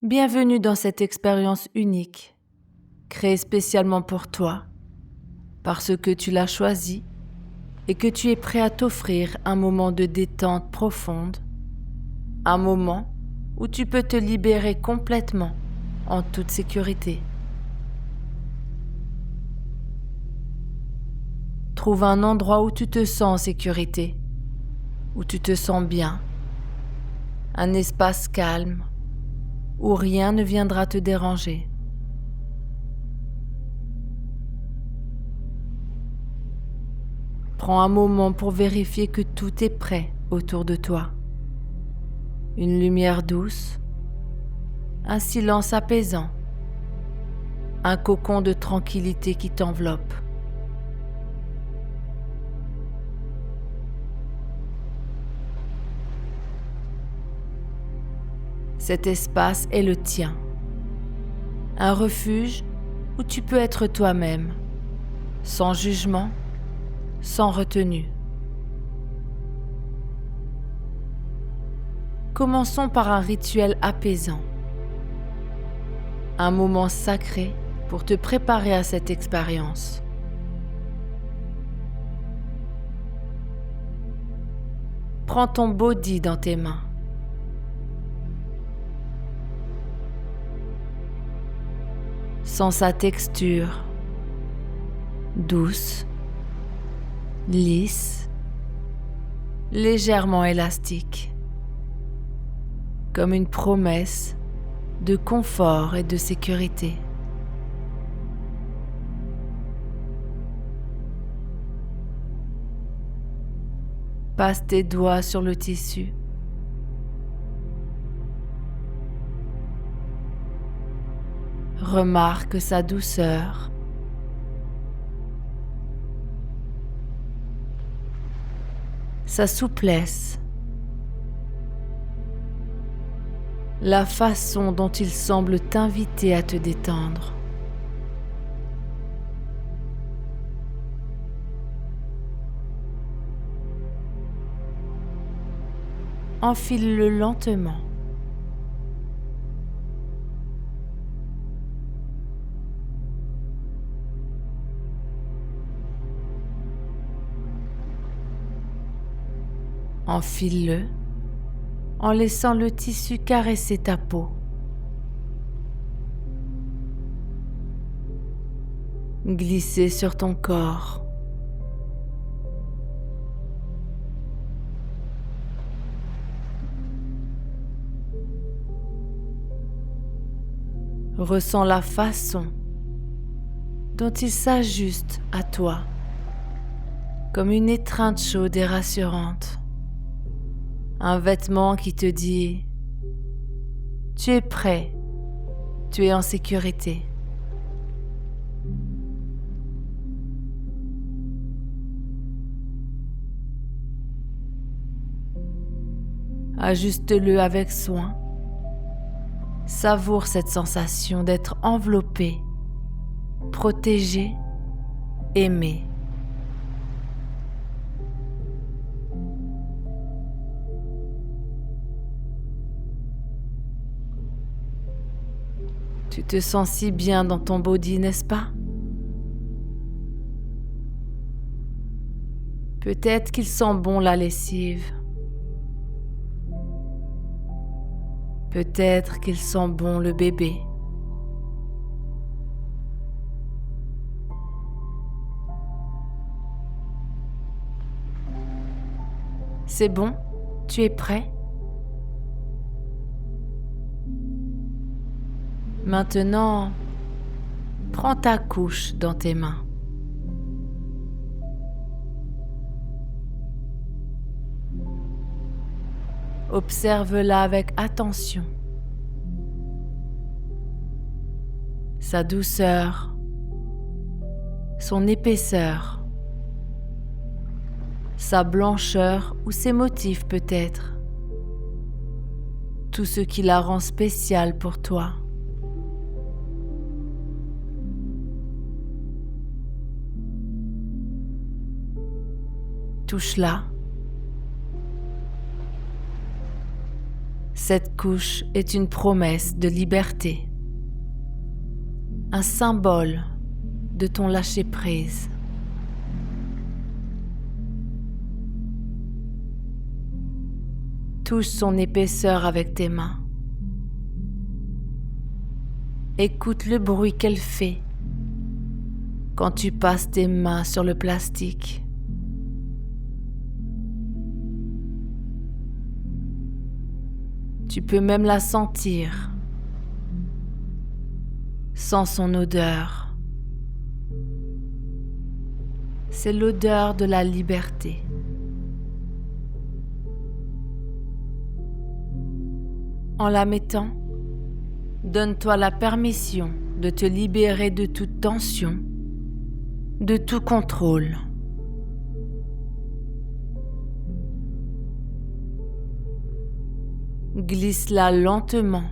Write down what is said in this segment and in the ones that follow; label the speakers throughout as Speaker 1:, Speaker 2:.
Speaker 1: Bienvenue dans cette expérience unique, créée spécialement pour toi, parce que tu l'as choisie et que tu es prêt à t'offrir un moment de détente profonde, un moment où tu peux te libérer complètement en toute sécurité. Trouve un endroit où tu te sens en sécurité, où tu te sens bien, un espace calme, où rien ne viendra te déranger. Prends un moment pour vérifier que tout est prêt autour de toi. Une lumière douce, un silence apaisant, un cocon de tranquillité qui t'enveloppe. Cet espace est le tien, un refuge où tu peux être toi-même, sans jugement, sans retenue. Commençons par un rituel apaisant, un moment sacré pour te préparer à cette expérience. Prends ton body dans tes mains. Sens sa texture, douce, lisse, légèrement élastique, comme une promesse de confort et de sécurité. Passe tes doigts sur le tissu. Remarque sa douceur. Sa souplesse. La façon dont il semble t'inviter à te détendre. Enfile-le lentement. Enfile-le en laissant le tissu caresser ta peau. Glisser sur ton corps. Ressens la façon dont il s'ajuste à toi, comme une étreinte chaude et rassurante. Un vêtement qui te dit « Tu es prêt, tu es en sécurité ». Ajuste-le avec soin. Savoure cette sensation d'être enveloppé, protégé, aimé. Tu te sens si bien dans ton body, n'est-ce pas? Peut-être qu'il sent bon la lessive. Peut-être qu'il sent bon le bébé. C'est bon? Tu es prêt? Maintenant, prends ta couche dans tes mains. Observe-la avec attention. Sa douceur, son épaisseur, sa blancheur ou ses motifs peut-être. Tout ce qui la rend spéciale pour toi. Touche-la. Cette couche est une promesse de liberté, un symbole de ton lâcher-prise. Touche son épaisseur avec tes mains. Écoute le bruit qu'elle fait quand tu passes tes mains sur le plastique. Tu peux même la sentir, sans son odeur. C'est l'odeur de la liberté. En la mettant, donne-toi la permission de te libérer de toute tension, de tout contrôle. Glisse-la lentement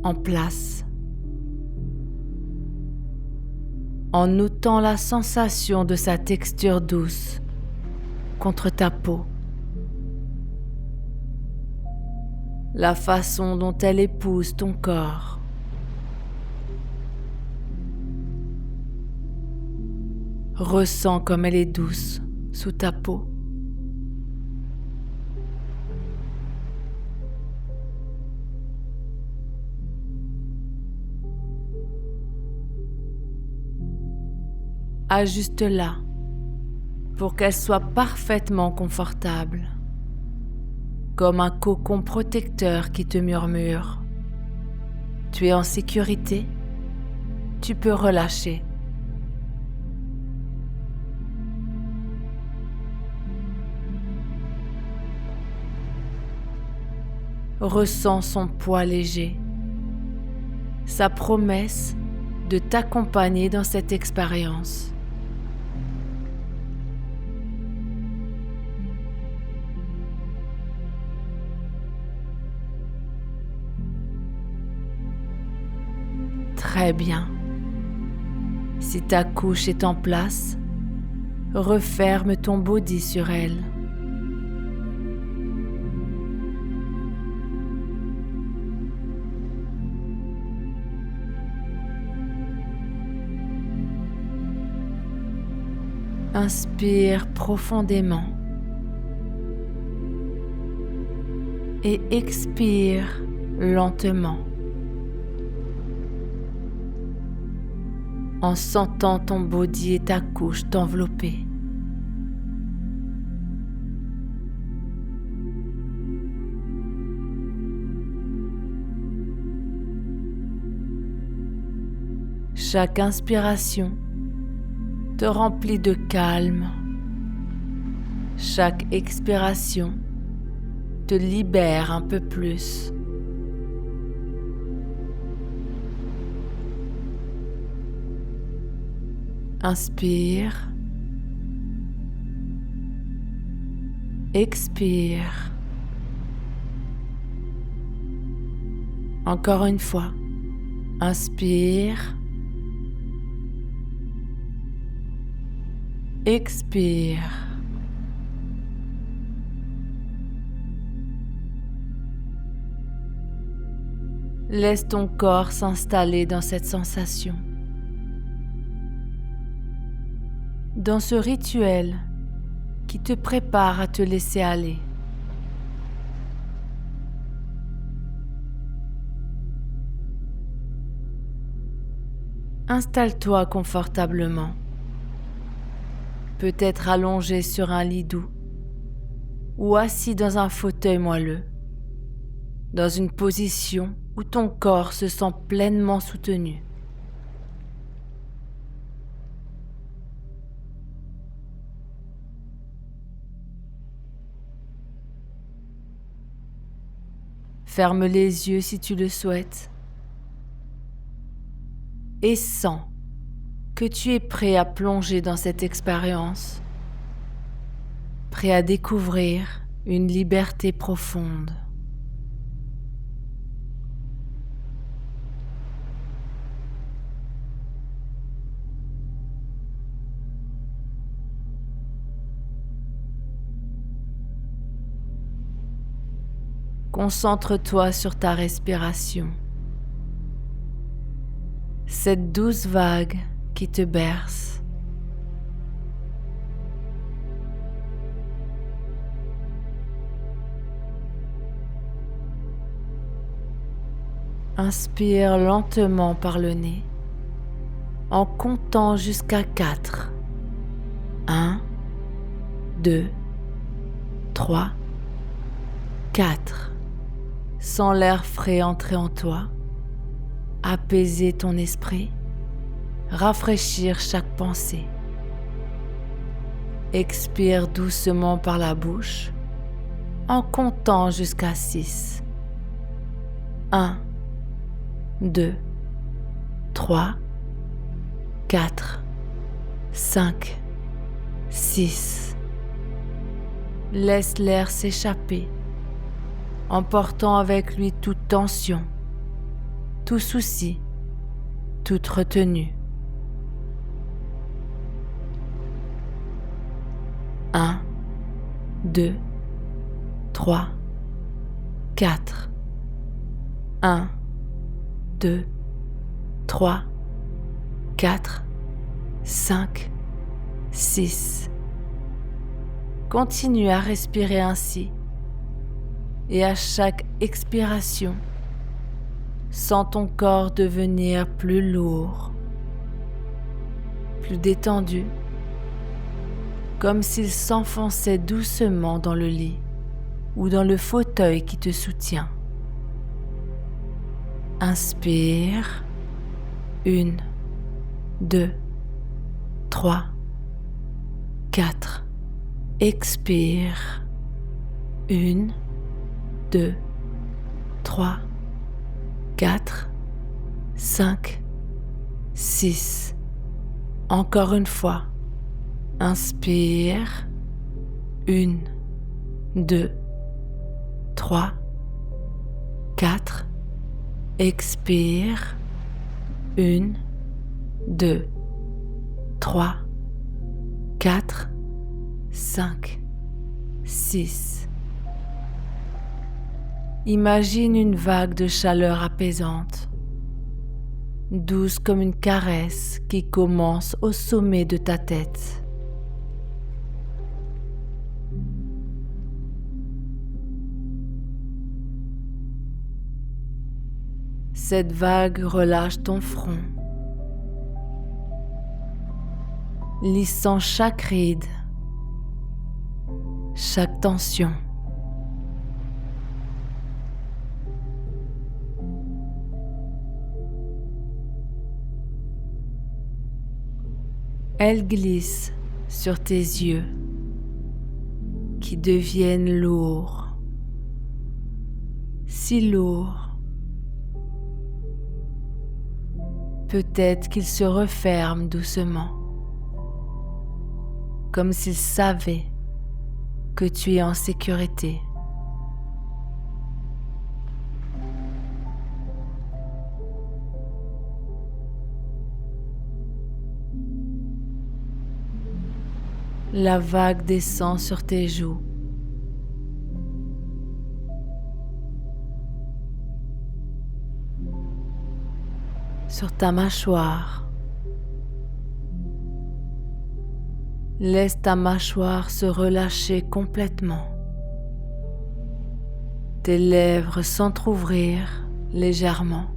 Speaker 1: en place, en notant la sensation de sa texture douce contre ta peau, la façon dont elle épouse ton corps. Ressens comme elle est douce sous ta peau. Ajuste-la pour qu'elle soit parfaitement confortable, comme un cocon protecteur qui te murmure. Tu es en sécurité, tu peux relâcher. Ressens son poids léger, sa promesse de t'accompagner dans cette expérience. Très bien. Si ta couche est en place, referme ton body sur elle. Inspire profondément et expire lentement en sentant ton body et ta couche t'envelopper. Chaque inspiration te remplit de calme. Chaque expiration te libère un peu plus. Inspire. Expire. Encore une fois. Inspire. Expire. Laisse ton corps s'installer dans cette sensation. Dans ce rituel qui te prépare à te laisser aller. Installe-toi confortablement. Peut-être allongé sur un lit doux ou assis dans un fauteuil moelleux, dans une position où ton corps se sent pleinement soutenu. Ferme les yeux si tu le souhaites et sens que tu es prêt à plonger dans cette expérience, prêt à découvrir une liberté profonde. Concentre-toi sur ta respiration. Cette douce vague qui te berce. Inspire lentement par le nez en comptant jusqu'à 4. 1, 2, 3, 4. Sens l'air frais entrer en toi, apaiser ton esprit, rafraîchir chaque pensée. Expire doucement par la bouche en comptant jusqu'à 6. 1, 2, 3, 4, 5, 6. Laisse l'air s'échapper, emportant avec lui toute tension, tout souci, toute retenue. 1, 2, 3, 4. 1, 2, 3, 4, 5, 6. Continue à respirer ainsi et à chaque expiration, sens ton corps devenir plus lourd, plus détendu, comme s'il s'enfonçait doucement dans le lit ou dans le fauteuil qui te soutient. Inspire. 1, 2, 3, 4. Expire. 1, 2, 3, 4, 5, 6. Encore une fois. Inspire. 1, 2, 3, 4. Expire. 1, 2, 3, 4, 5, 6. Imagine une vague de chaleur apaisante, douce comme une caresse qui commence au sommet de ta tête. Cette vague relâche ton front, lissant chaque ride, chaque tension. Elle glisse sur tes yeux qui deviennent lourds, si lourds. Peut-être qu'ils se referment doucement, comme s'ils savaient que tu es en sécurité. La vague descend sur tes joues. Sur ta mâchoire. Laisse ta mâchoire se relâcher complètement. Tes lèvres s'entr'ouvrir légèrement,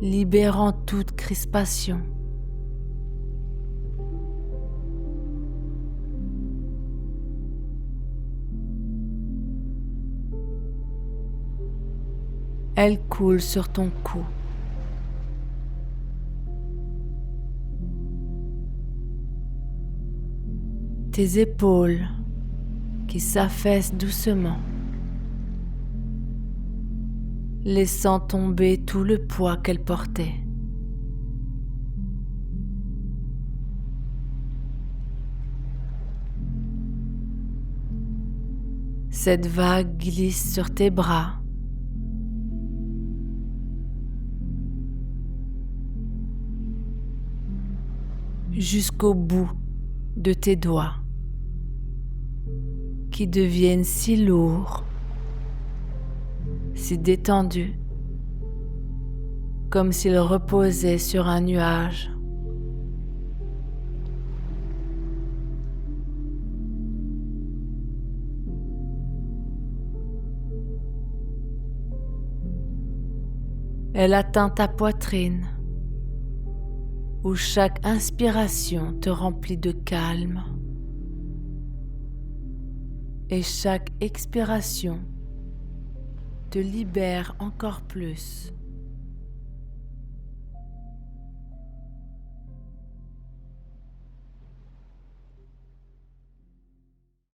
Speaker 1: libérant toute crispation. Elle coule sur ton cou. Tes épaules qui s'affaissent doucement, laissant tomber tout le poids qu'elle portait. Cette vague glisse sur tes bras, jusqu'au bout de tes doigts, qui deviennent si lourds si détendu, comme s'il reposait sur un nuage. Elle atteint ta poitrine, où chaque inspiration te remplit de calme et chaque expiration te libère encore plus.